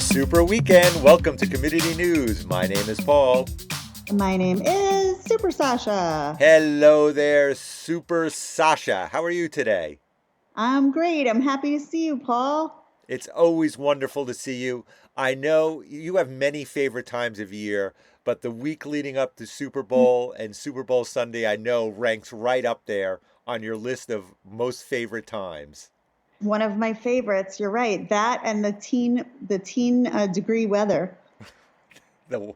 super weekend. Welcome to Community News. My name is Paul. My name is Super Sasha. Hello there, Super Sasha. How are you today? I'm great. I'm happy to see you, Paul. It's always wonderful to see you. I know you have many favorite times of year, but the week leading up to Super Bowl and Super Bowl Sunday, I know ranks right up there on your list of most favorite times. One of my favorites. You're right. That and the teen degree weather. The,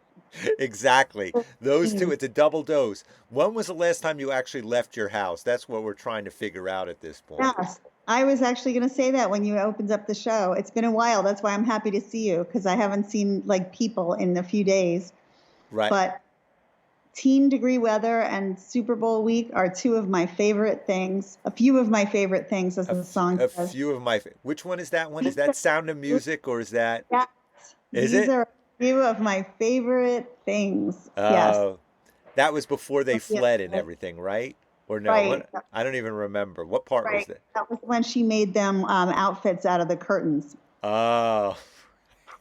exactly. Those two, it's a double dose. When was the last time you actually left your house? That's what we're trying to figure out at this point. Yes, I was actually going to say that when you opened up the show. It's been a while. That's why I'm happy to see you because I haven't seen like people in a few days. Right. But teen degree weather and Super Bowl week are two of my favorite things. A few of my favorite things, as the song A says. few of my. Which one is that one? Is that Sound of Music or is that? Yes, Is these it? are a few of my favorite things. Yes. Uh, that was before they Yeah, fled and everything, right? Or no? right, What? I don't even remember. What part was right. that? That was when she made them outfits out of the curtains. Oh,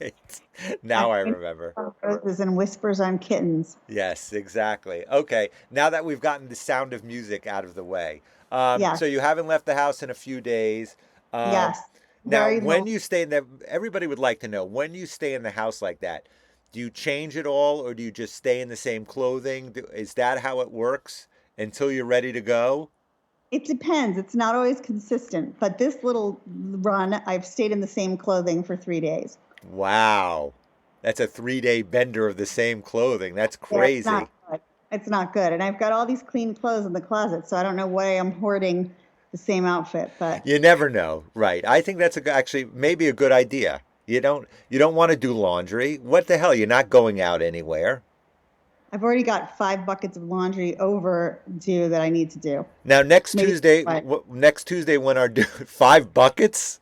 right. And Now I remember. roses and whispers on kittens. Yes, exactly. Okay, now that we've gotten the Sound of Music out of the way, Yes, so you haven't left the house in a few days. Um, yes. now, Very when low. you stay in the, everybody would like to know when you stay in the house like that, do you change at all, or do you just stay in the same clothing? Is that how it works until you're ready to go? It depends. It's not always consistent, but this little run, I've stayed in the same clothing for 3 days. Wow, that's a 3-day bender of the same clothing. That's Yeah, it's not crazy. good. It's not good. And I've got all these clean clothes in the closet, so I don't know why I'm hoarding the same outfit, but You never know, right? I think that's actually maybe a good idea. You don't want to do laundry. What the hell? You're not going out anywhere. I've already got 5 buckets of laundry overdue that I need to do. Now Maybe, but next Tuesday when are due 5 buckets?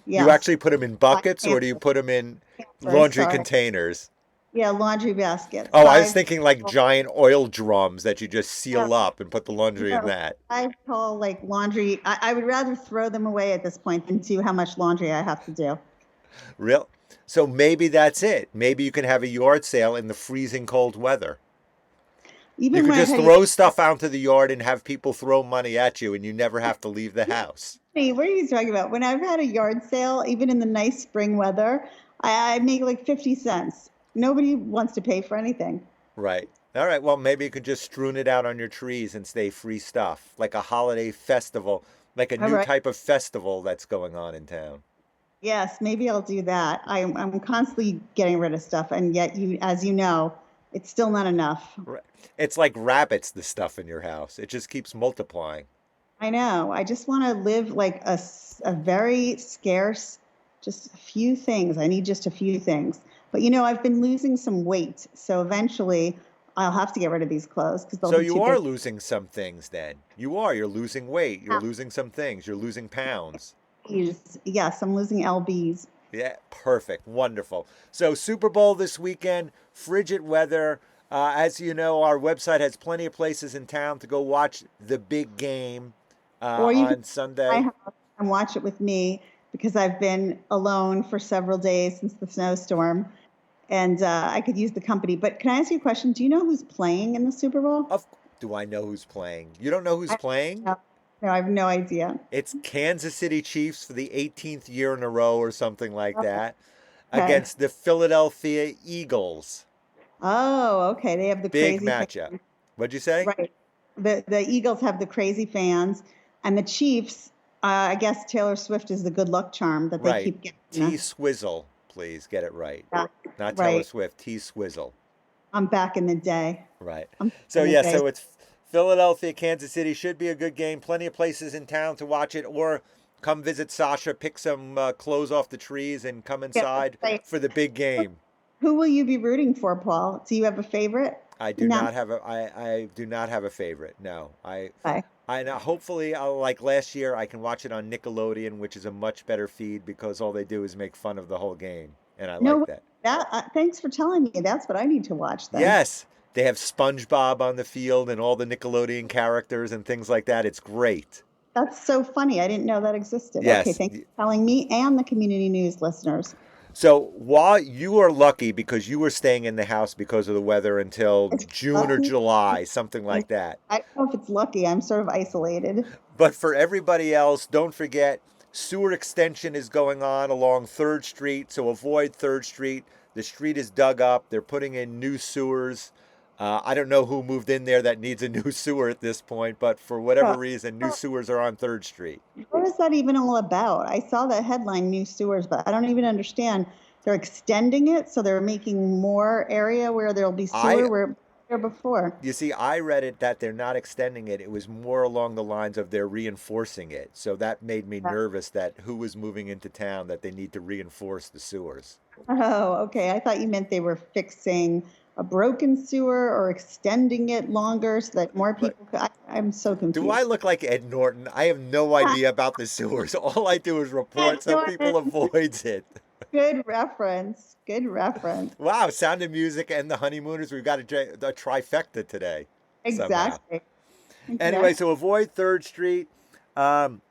You yes, actually put them in five buckets or do you answers. put them in Answers, laundry sorry. containers? Yeah, laundry baskets. Oh, I was Five. thinking like giant oil drums that you just seal No, up and put the laundry in no, that. five tall like laundry. I would rather throw them away at this point than do how much laundry I have to do. Real? So maybe that's it. Maybe you can have a yard sale in the freezing cold weather. You Even could when I've just had throw stuff out to the yard and have people throw money at you and you never have to leave the house. Hey, what are you talking about? When I've had a yard sale, even in the nice spring weather, I make like 50 cents. Nobody wants to pay for anything. Right. All right. Well, maybe you could just strewn it out on your trees and stay free stuff, like a holiday festival, like a All new right. type of festival that's going on in town. Yes, maybe I'll do that. I'm constantly getting rid of stuff, and yet as you know, it's still not enough. Right. It's like rabbits, the stuff in your house. It just keeps multiplying. I know. I just want to live like a very scarce, just a few things. I need just a few things. But I've been losing some weight, so eventually I'll have to get rid of these clothes because they'll So be you too are big. losing some things then. You are. You're losing weight. You're Yeah. losing some things. You're losing pounds. Yes, I'm losing lbs. Yeah, perfect. Wonderful. So, Super Bowl this weekend, frigid weather. As you know, our website has plenty of places in town to go watch the big game Or you can on come to my Sunday. house and watch it with me because I've been alone for several days since the snowstorm, and I could use the company. But can I ask you a question? Do you know who's playing in the Super Bowl? Of Do I know who's playing? You don't know who's I playing? no, no, I have no idea. It's Kansas City Chiefs for the 18th year in a row or something like that Okay. against the Philadelphia Eagles. Oh, okay. They have the Big crazy matchup. fans, What'd you say? right? The Eagles have the crazy fans, and the Chiefs. I guess Taylor Swift is the good luck charm that they Right. keep getting T us. Swizzle, please get it right. Yeah, Not Taylor right. Swift, T Swizzle. I'm back in the day. Right. I'm back So in the yeah, days. so it's Philadelphia, Kansas City should be a good game. Plenty of places in town to watch it, or come visit Sasha, pick some clothes off the trees, and come Yeah, that's inside right. for the big game. Who will you be rooting for, Paul? Do you have a favorite? I do No. not have a I do not have a favorite. No, Okay. I know. Hopefully, like last year, I can watch it on Nickelodeon, which is a much better feed because all they do is make fun of the whole game, and I No, like that. thanks for telling me. That's what I need to watch then. Yes, they have SpongeBob on the field and all the Nickelodeon characters and things like that. It's great. That's so funny. I didn't know that existed. Okay, Yes. thanks for telling me and the community news listeners. So while you are lucky because you were staying in the house because of the weather until It's June or lucky. July, something I like that. I don't know if it's lucky. I'm sort of isolated. But for everybody else, don't forget sewer extension is going on along 3rd Street, so avoid 3rd Street. The street is dug up. They're putting in new sewers. I don't know who moved in there that needs a new sewer at this point, but for whatever Yeah. reason, new sewers are on 3rd Street. What is that even all about? I saw that headline, new sewers, but I don't even understand. They're extending it, so they're making more area where there'll be sewer I where there before. You see, I read it that they're not extending it. It was more along the lines of they're reinforcing it. So that made me nervous that who was moving into town that they need to reinforce the sewers. Oh, okay. I thought you meant they were fixing a broken sewer or extending it longer so that more But people could. I'm so do I confused. look like Ed Norton? I have no idea about the sewers. All I do is report so people avoids it. Good reference. Good reference. Wow, Sound of Music and the Honeymooners. We've got a trifecta today somehow. Exactly. Anyway, Exactly. so avoid 3rd Street. Um,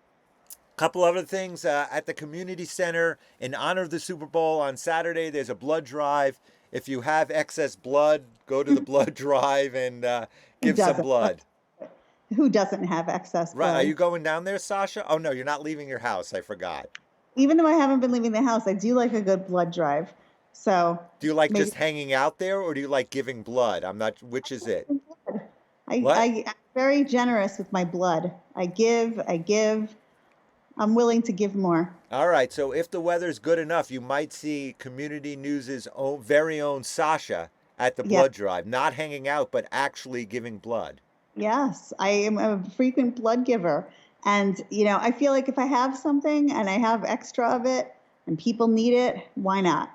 Couple other things at the community center in honor of the Super Bowl on Saturday. There's a blood drive. If you have excess blood, go to the blood drive and Who give some doesn't? blood. Who doesn't have excess Right? Are blood? you going down there, Sasha? Oh no, you're not leaving your house. I forgot. Even though I haven't been leaving the house, I do like a good blood drive. So Do you like maybe just hanging out there, or do you like giving blood? I'm not. Which is it? What? I'm very generous with my blood. I give, I give. I'm willing to give more. All right. So if the weather's good enough, you might see Community News's very own Sasha at the Yeah. blood drive, not hanging out, but actually giving blood. Yes, I am a frequent blood giver. And, I feel like if I have something and I have extra of it and people need it, why not?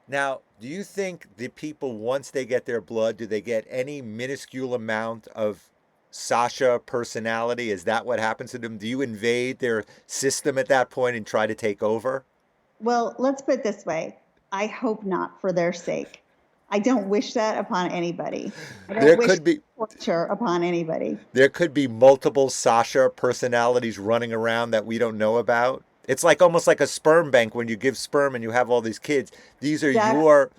Now, do you think the people, once they get their blood, do they get any minuscule amount of Sasha personality? Is that what happens to them? Do you invade their system at that point and try to take over? Well, let's put it this way. I hope not for their sake. I don't wish that upon anybody. I don't There wish could be torture upon anybody. there could be multiple Sasha personalities running around that we don't know about. It's like almost like a sperm bank when you give sperm and you have all these kids. These are That your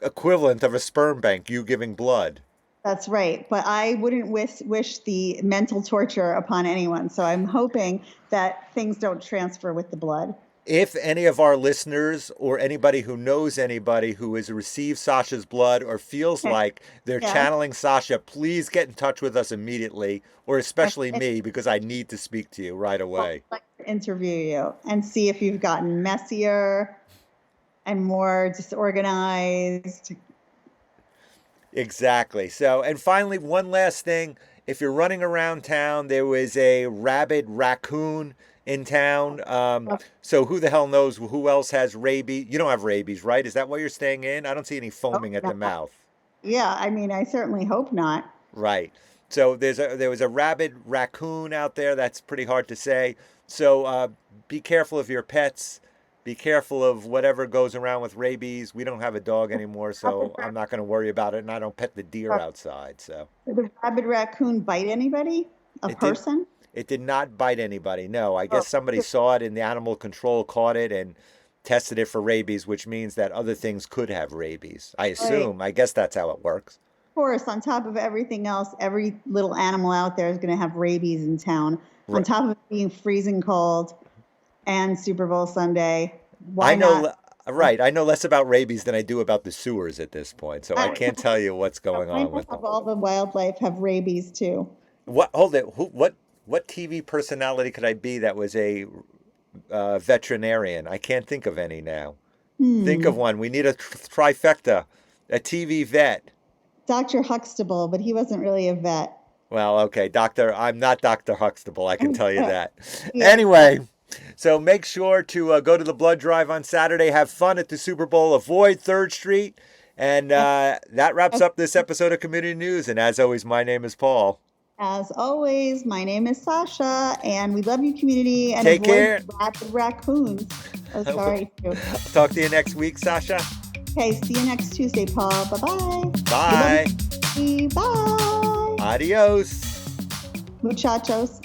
equivalent of a sperm bank, you giving blood. That's right. But I wouldn't wish the mental torture upon anyone. So I'm hoping that things don't transfer with the blood. If any of our listeners or anybody who knows anybody who has received Sasha's blood or feels like they're Yes. channeling Sasha, please get in touch with us immediately, or especially me, because I need to speak to you right away. I'd like to interview you and see if you've gotten messier and more disorganized. Exactly. So, and finally, one last thing. If you're running around town, there was a rabid raccoon in town. So who the hell knows who else has rabies? You don't have rabies, right? Is that why you're staying in? I don't see any foaming at the mouth. Yeah, I mean, I certainly hope not. Right. So there was a rabid raccoon out there. That's pretty hard to say. So be careful of your pets. Be careful of whatever goes around with rabies. We don't have a dog anymore, so I'm not going to worry about it. And I don't pet the deer outside. So Did the rabid raccoon bite anybody? A it did. person? It did not bite anybody. No, I Oh, guess somebody saw it and the animal control caught it and tested it for rabies, which means that other things could have rabies. I right. assume. I guess that's how it works. Of course, on top of everything else, every little animal out there is going to have rabies in town. On Right. top of it being freezing cold and Super Bowl Sunday, I why know, not? right. I know less about rabies than I do about the sewers at this point, so I can't tell you what's going Why on not with them. have all the wildlife have rabies too? What? Hold it. What TV personality could I be that was a veterinarian? I can't think of any now. Think of Hmm. one. We need a trifecta. A TV vet. Dr. Huxtable, but he wasn't really a vet. Well, okay, Doctor. I'm not Dr. Huxtable. I can tell you that. Yeah. Anyway, so make sure to go to the blood drive on Saturday. Have fun at the Super Bowl. Avoid 3rd Street. And that wraps up this episode of Community News. And as always, my name is Paul. As always, my name is Sasha, and we love you, community, and Take avoid care. rabid raccoons. Oh, sorry. Too. Talk to you next week, Sasha. Okay, see you next Tuesday, Paul. Bye-bye. Bye. We love you. Bye. Adios. Muchachos.